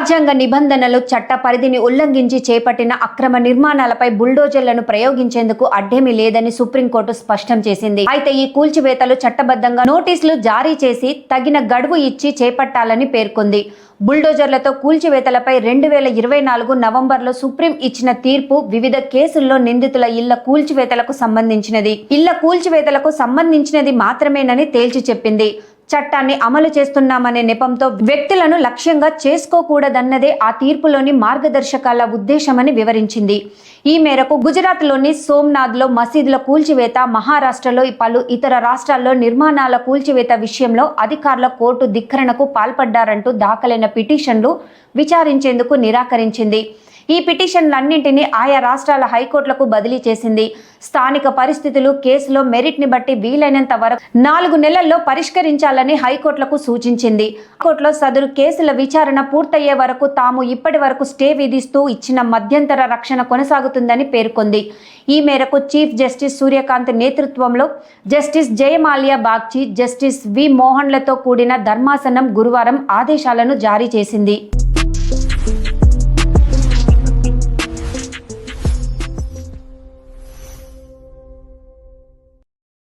రాజ్యాంగ నిబంధనలు చట్ట పరిధిని ఉల్లంఘించి చేపట్టిన అక్రమ నిర్మాణాలపై బుల్డోజర్లను ప్రయోగించేందుకు అడ్డేమీ లేదని సుప్రీంకోర్టు స్పష్టం చేసింది. అయితే ఈ కూల్చివేతలు చట్టబద్ధంగా నోటీసులు జారీ చేసి తగిన గడువు ఇచ్చి చేపట్టాలని పేర్కొంది. బుల్డోజర్లతో కూల్చివేతలపై 2024 నవంబర్లో సుప్రీం ఇచ్చిన తీర్పు వివిధ కేసుల్లో నిందితుల ఇళ్ల కూల్చివేతలకు సంబంధించినది మాత్రమేనని తేల్చి చెప్పింది. చట్టాన్ని అమలు చేస్తున్నామనే నెపంతో వ్యక్తులను లక్ష్యంగా చేసుకోకూడదన్నదే ఆ తీర్పులోని మార్గదర్శకాల ఉద్దేశమని వివరించింది. ఈ మేరకు గుజరాత్లోని సోమ్నాథ్లో మసీదుల కూల్చివేత, మహారాష్ట్రలో పలు ఇతర రాష్ట్రాల్లో నిర్మాణాల కూల్చివేత విషయంలో అధికారుల కోర్టు ధిక్కరణకు పాల్పడ్డారంటూ దాఖలైన పిటిషన్లు విచారించేందుకు నిరాకరించింది. ఈ పిటిషన్లన్నింటినీ ఆయా రాష్ట్రాల హైకోర్టులకు బదిలీ చేసింది. స్థానిక పరిస్థితులు, కేసులో మెరిట్ని బట్టి వీలైనంత వరకు 4 నెలల్లో పరిష్కరించాలని హైకోర్టులకు సూచించింది. హైకోర్టులో సదరు కేసుల విచారణ పూర్తయ్యే వరకు తాము ఇప్పటి వరకు స్టే విధిస్తూ ఇచ్చిన మధ్యంతర రక్షణ కొనసాగుతుందని పేర్కొంది. ఈ మేరకు చీఫ్ జస్టిస్ సూర్యకాంత్ నేతృత్వంలో జస్టిస్ జయమాల్యా బాగ్చి, జస్టిస్ వి మోహన్లతో కూడిన ధర్మాసనం గురువారం ఆదేశాలను జారీ చేసింది.